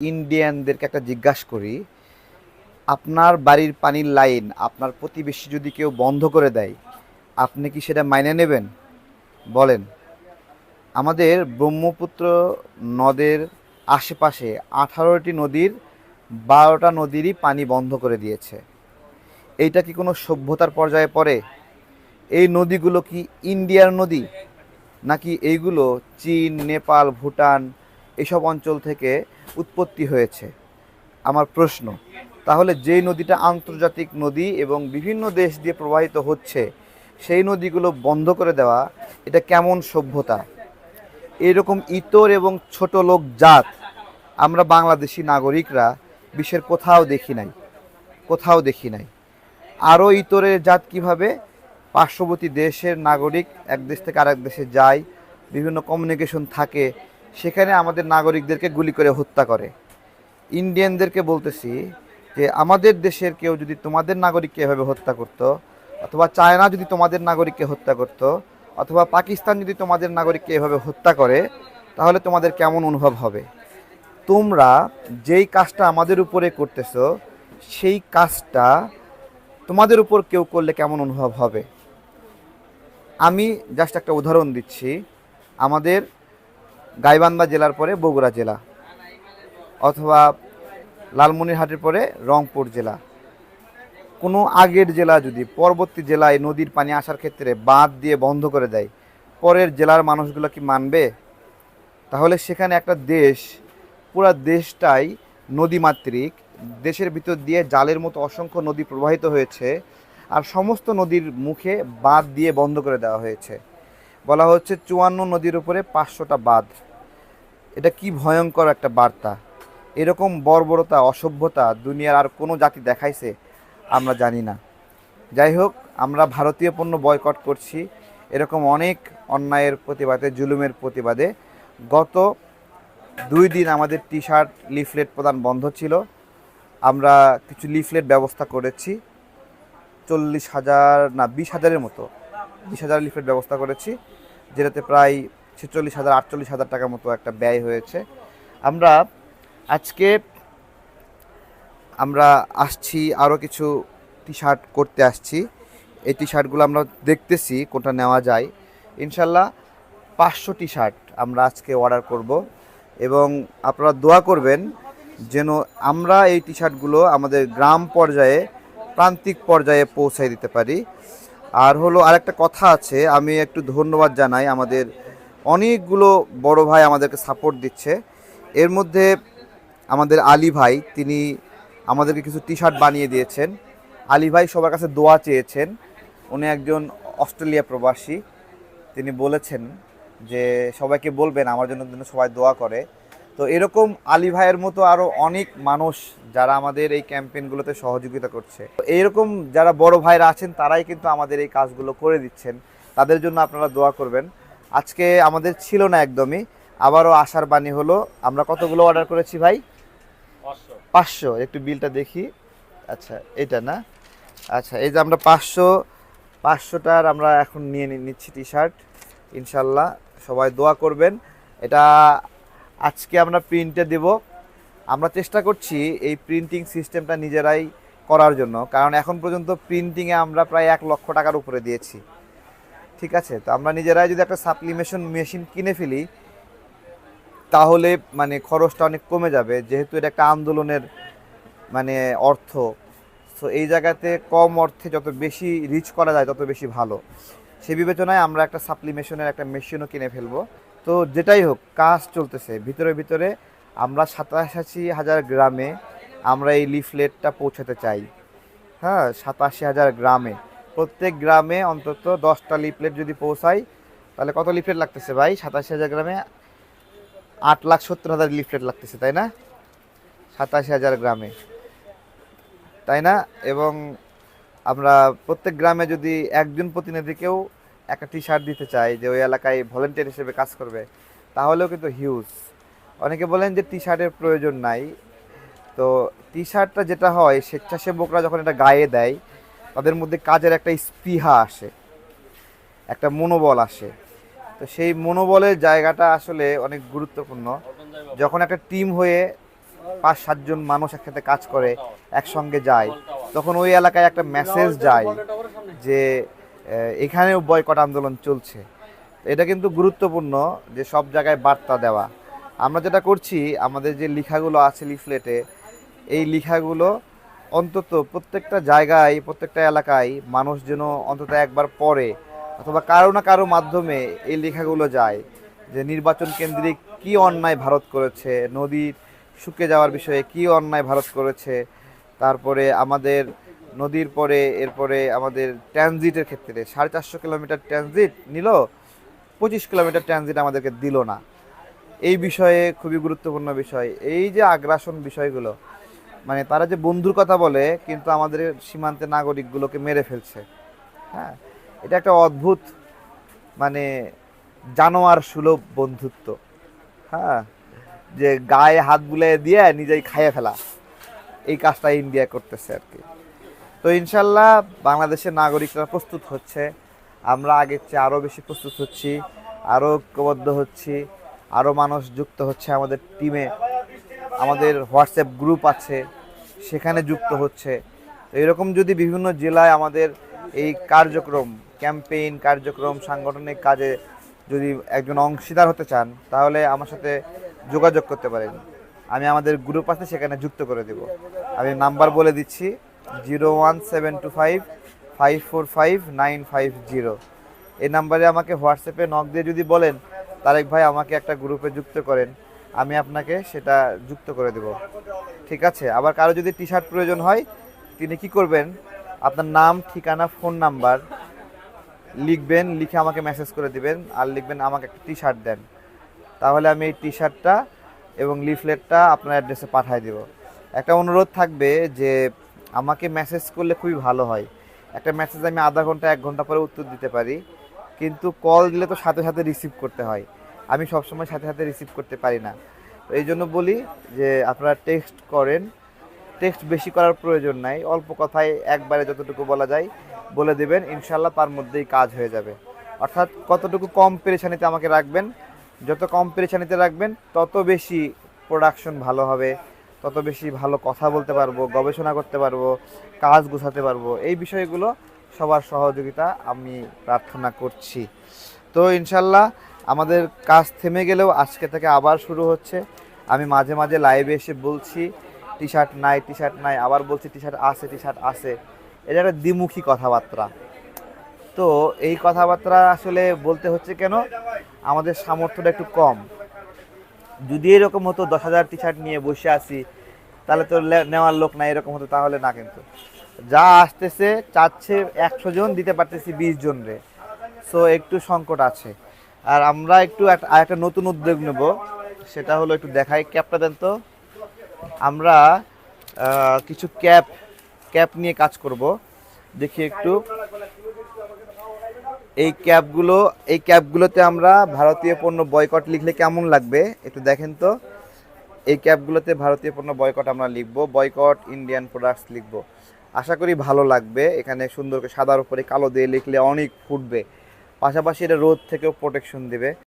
ইন্ডিয়ানদেরকে একটা জিজ্ঞাসা করি, আপনার বাড়ির পানির লাইন আপনার প্রতিবেশী যদি কেউ বন্ধ করে দেয়, আপনি কি সেটা মাইনে নেবেন? বলেন। আমাদের ব্রহ্মপুত্র নদের আশেপাশে 18টি নদীর 12টা নদীরই পানি বন্ধ করে দিয়েছে। এইটা কি কোনো সভ্যতার পর্যায়ে পড়ে? এই নদীগুলো কি ইন্ডিয়ার নদী, নাকি এইগুলো চীন, নেপাল, ভুটান এসব অঞ্চল থেকে উৎপত্তি হয়েছে? আমার প্রশ্ন। তাহলে যেই নদীটা আন্তর্জাতিক নদী এবং বিভিন্ন দেশ দিয়ে প্রবাহিত হচ্ছে, সেই নদীগুলো বন্ধ করে দেওয়া, এটা কেমন সভ্যতা? এরকম ইতর এবং ছোট লোক জাত আমরা বাংলাদেশি নাগরিকরা বিশ্বের কোথাও দেখি নাই, কোথাও দেখি নাই। আরও ইতরের জাত কিভাবে পার্শ্ববর্তী দেশের নাগরিক এক দেশ থেকে আরেক দেশে যায়, বিভিন্ন কমিউনিকেশন থাকে, সেখানে আমাদের নাগরিকদেরকে গুলি করে হত্যা করে। ইন্ডিয়ানদেরকে বলতেছি যে আমাদের দেশের কেউ যদি তোমাদের নাগরিককে এভাবে হত্যা করতো, অথবা চায়না যদি তোমাদের নাগরিককে হত্যা করতো, অথবা পাকিস্তান যদি তোমাদের নাগরিককে এভাবে হত্যা করে, তাহলে তোমাদের কেমন অনুভব হবে? তোমরা যেই কাজটা আমাদের উপরে করতেছো, সেই কাজটা তোমাদের উপর কেউ করলে কেমন অনুভব হবে? আমি জাস্ট একটা উদাহরণ দিচ্ছি। আমাদের গাইবান্ধা জেলার পরে বগুড়া জেলা, অথবা লালমনিরহাটের পরে রংপুর জেলা, কোনো আগের জেলা যদি পরবর্তী জেলায় নদীর পানি আসার ক্ষেত্রে বাঁধ দিয়ে বন্ধ করে দেয়, পরের জেলার মানুষগুলো কি মানবে? তাহলে সেখানে একটা দেশ, পুরা দেশটাই নদীমাতৃক, দেশের ভিতর দিয়ে জালের মতো অসংখ্য নদী প্রবাহিত হয়েছে, আর সমস্ত নদীর মুখে বাঁধ দিয়ে বন্ধ করে দেওয়া হয়েছে। বলা হচ্ছে 54 নদীর উপরে 500টা বাঁধ। এটা কি ভয়ঙ্কর একটা বার্তা! এরকম বর্বরতা, অসভ্যতা দুনিয়ার আর কোনো জাতি দেখাইছে? আমরা জানি না। যাই হোক, আমরা ভারতীয় পণ্য বয়কট করছি এরকম অনেক অন্যায়ের প্রতিবাদে, জুলুমের প্রতিবাদে। গত 2 দিন আমাদের টি শার্ট, লিফলেট প্রদান বন্ধ ছিল। আমরা কিছু লিফলেট ব্যবস্থা করেছি, 40,000 না 20,000-এর মতো, 20,000 লিফলেট ব্যবস্থা করেছি, যেটাতে প্রায় 46,000 48,000 টাকার মতো একটা ব্যয় হয়েছে। আমরা আজকে আমরা আসছি আরও কিছু টি শার্ট করতে আসছি। এই টি শার্টগুলো আমরা দেখতেছি কোনটা নেওয়া যায়। ইনশাল্লাহ 500 টি শার্ট আমরা আজকে অর্ডার করব, এবং আপনারা দোয়া করবেন যেন আমরা এই টি শার্টগুলো আমাদের গ্রাম পর্যায়ে, প্রান্তিক পর্যায়ে পৌঁছায় দিতে পারি। আর হলো আরেকটা কথা আছে, আমি একটু ধন্যবাদ জানাই, আমাদের অনেকগুলো বড় ভাই আমাদেরকে সাপোর্ট দিচ্ছে। এর মধ্যে আমাদের আলী ভাই, তিনি আমাদেরকে কিছু টি শার্ট বানিয়ে দিয়েছেন। আলী ভাই সবার কাছে দোয়া চেয়েছেন। উনি একজন অস্ট্রেলিয়া প্রবাসী। তিনি বলেছেন যে সবাইকে বলবেন আমার জন্য যেন সবাই দোয়া করে। তো এরকম আলী ভাইয়ের মতো আরও অনেক মানুষ যারা আমাদের এই ক্যাম্পেইনগুলোতে সহযোগিতা করছে, এইরকম যারা বড় ভাইরা আছেন তারাই কিন্তু আমাদের এই কাজগুলো করে দিচ্ছেন। তাদের জন্য আপনারা দোয়া করবেন। আজকে আমাদের ছিল না একদমই, আবারও আশার বাণী হলো। আমরা কতগুলো অর্ডার করেছি ভাই? 500। একটু বিলটা দেখি। আচ্ছা, এটা না? আচ্ছা, এই যে আমরা 500টার আমরা এখন নিয়ে নিচ্ছি টি শার্ট। ইনশাল্লাহ সবাই দোয়া করবেন। এটা আজকে আমরা প্রিন্টে দেব। আমরা চেষ্টা করছি এই প্রিন্টিং সিস্টেমটা নিজেরাই করার জন্য, কারণ এখন পর্যন্ত প্রিন্টিংয়ে আমরা প্রায় 1 লক্ষ টাকার উপরে দিয়েছি। ঠিক আছে, তো আমরা নিজেরাই যদি একটা সাপ্লিমেশন মেশিন কিনে ফেলি, তাহলে মানে খরচটা অনেক কমে যাবে, যেহেতু এটা একটা আন্দোলনের মানে অর্থ। সো এই জায়গাতে কম অর্থে যত বেশি রিচ করা যায় তত বেশি ভালো। সেই বিবেচনায় আমরা একটা সাপ্লিমেশনের একটা মেশিনও কিনে ফেলবো। তো যেটাই হোক, কাজ চলতেছে ভিতরে ভিতরে। আমরা 87,000 গ্রামে আমরা এই লিফলেটটা পৌঁছাতে চাই। হ্যাঁ, 87,000 গ্রামে, প্রত্যেক গ্রামে অন্তত 10টা লিফলেট যদি পৌঁছাই, তাহলে কত লিফলেট লাগতেছে ভাই? 87,000 গ্রামে 8,70,000 লিফলেট লাগতেছে, তাই না? 87,000 গ্রামে, তাই না? এবং আমরা প্রত্যেক গ্রামে যদি একজন প্রতিনিধিকেও একটা টি শার্ট দিতে চাই, যে ওই এলাকায় ভলেন্টিয়ার হিসেবে কাজ করবে, তাহলেও কিন্তু হিউজ। অনেকে বলেন যে টি শার্টের প্রয়োজন নাই। তো টি শার্টটা যেটা হয়, স্বেচ্ছাসেবকরা যখন এটা গায়ে দেয়, তাদের মধ্যে কাজের একটা স্পৃহা আসে, একটা মনোবল আসে। তো সেই মনোবলের জায়গাটা আসলে অনেক গুরুত্বপূর্ণ। যখন একটা টিম হয়ে 5-7 জন মানুষ একসাথে কাজ করে, একসঙ্গে যায়, তখন ওই এলাকায় একটা মেসেজ যায় যে এখানেও বয়কট আন্দোলন চলছে। এটা কিন্তু গুরুত্বপূর্ণ যে সব জায়গায় বার্তা দেওয়া। আমরা যেটা করছি, আমাদের যে লেখাগুলো আছে লিফলেটে, এই লেখাগুলো অন্তত প্রত্যেকটা জায়গায়, প্রত্যেকটা এলাকায় মানুষ যেন অন্তত একবার পড়ে, অথবা কারো না কারো মাধ্যমে এই লেখাগুলো যায় যে নির্বাচন কেন্দ্রিক কি অন্যায় ভারত করেছে, নদীর শুকিয়ে যাওয়ার বিষয়ে কি অন্যায় ভারত করেছে, তারপরে আমাদের নদীর পরে এরপরে আমাদের ট্রানজিটের ক্ষেত্রে 450 কিলোমিটার ট্রানজিট নিল, 25 কিলোমিটার ট্রানজিট আমাদেরকে দিল না। এই বিষয়ে খুবই গুরুত্বপূর্ণ বিষয়। এই যে আগ্রাসন বিষয়গুলো, মানে তারা যে বন্ধুর কথা বলে কিন্তু আমাদের সীমান্তে নাগরিকগুলোকে মেরে ফেলছে। হ্যাঁ, এটা একটা অদ্ভুত, মানে জানোয়ার সুলভ বন্ধুত্ব। হ্যাঁ, যে গায়ে হাত বুলিয়ে দিয়ে নিজেই খাইয়ে ফেলা, এই কাজটা ইন্ডিয়া করতেছে আর কি। তো ইনশাল্লাহ বাংলাদেশের নাগরিকরা প্রস্তুত হচ্ছে, আমরা আগের চেয়ে আরও বেশি প্রস্তুত হচ্ছি, আরও ঐক্যবদ্ধ হচ্ছি, আরও মানুষ যুক্ত হচ্ছে আমাদের টিমে। আমাদের হোয়াটসঅ্যাপ গ্রুপ আছে, সেখানে যুক্ত হচ্ছে। তো এরকম যদি বিভিন্ন জেলায় আমাদের এই কার্যক্রম, ক্যাম্পেইন কার্যক্রম, সাংগঠনিক কাজে যদি একজন অংশীদার হতে চান, তাহলে আমার সাথে যোগাযোগ করতে পারেন। আমি আমাদের গ্রুপ আছে, সেখানে যুক্ত করে দেব। আমি নাম্বার বলে দিচ্ছি, 01725545950। এই নাম্বারে আমাকে হোয়াটসঅ্যাপে নক দিয়ে যদি বলেন তারেক ভাই আমাকে একটা গ্রুপে যুক্ত করেন, আমি আপনাকে সেটা যুক্ত করে দেব। ঠিক আছে? আবার কারো যদি টি শার্ট প্রয়োজন হয়, তিনি কি করবেন, আপনার নাম, ঠিকানা, ফোন নাম্বার লিখবেন, লিখে আমাকে মেসেজ করে দিবেন, আর লিখবেন আমাকে একটা টি শার্ট দেন। তাহলে আমি এই টি শার্টটা এবং লিফলেটটা আপনার অ্যাড্রেসে পাঠিয়ে দেব। একটা অনুরোধ থাকবে যে আমাকে মেসেজ করলে খুবই ভালো হয়। একটা মেসেজ আমি আধা ঘন্টা 1 ঘন্টা পরে উত্তর দিতে পারি, কিন্তু কল দিলে তো সাথে সাথে রিসিভ করতে হয়। আমি সবসময় সাথে সাথে রিসিভ করতে পারি না। তো এই জন্য বলি যে আপনারা টেক্সট করেন। টেক্সট বেশি করার প্রয়োজন নাই, অল্প কথায় একবারে যতটুকু বলা যায় বলে দেবেন, ইনশাল্লাহ তার মধ্যেই কাজ হয়ে যাবে। অর্থাৎ কতটুকু কম পেরেশানিতে আমাকে রাখবেন, যত কম পেরেশানিতে রাখবেন তত বেশি প্রোডাকশন ভালো হবে, তত বেশি ভালো কথা বলতে পারবো, গবেষণা করতে পারবো, কাজ গোছাতে পারবো। এই বিষয়গুলো সবার সহযোগিতা আমি প্রার্থনা করছি। তো ইনশাল্লাহ আমাদের কাজ থেমে গেলেও আজকে থেকে আবার শুরু হচ্ছে। আমি মাঝে মাঝে লাইভে এসে বলছি টি শার্ট নাই, টি শার্ট নাই, আবার বলছি টি শার্ট আছে, টি শার্ট আছে। এটা একটা দ্বিমুখী কথাবার্তা। তো এই কথাবার্তা আসলে বলতে হচ্ছে কেন, আমাদের সামর্থ্যটা একটু কম। যদি এরকম হতো 10,000 টি শার্ট নিয়ে বসে আছি, তাহলে তো নেওয়ার লোক নাই, এরকম হতো তাহলে না। কিন্তু যা আসতেছে চাচ্ছে 100 জন, দিতে পারতেছি 20 জন রে। সো একটু সংকট আছে। আর আমরা একটু একটা নতুন উদ্যোগ নেব, সেটা হলো, একটু দেখাই, ক্যাপটা দেন তো। আমরা কিছু ক্যাপ নিয়ে কাজ করব। দেখি একটু এই ক্যাপগুলোতে আমরা ভারতীয় পণ্য বয়কট লিখলে কেমন লাগবে একটু দেখেন তো। এই ক্যাপগুলোতে ভারতীয় পণ্য বয়কট আমরা লিখব, বয়কট ইন্ডিয়ান প্রোডাক্টস লিখব। আশা করি ভালো লাগবে। এখানে সুন্দর করে সাদার উপরে কালো দিয়ে লিখলে অনেক ফুটবে, পাশাপাশি এটা রোদ থেকেও প্রোটেকশন দেবে।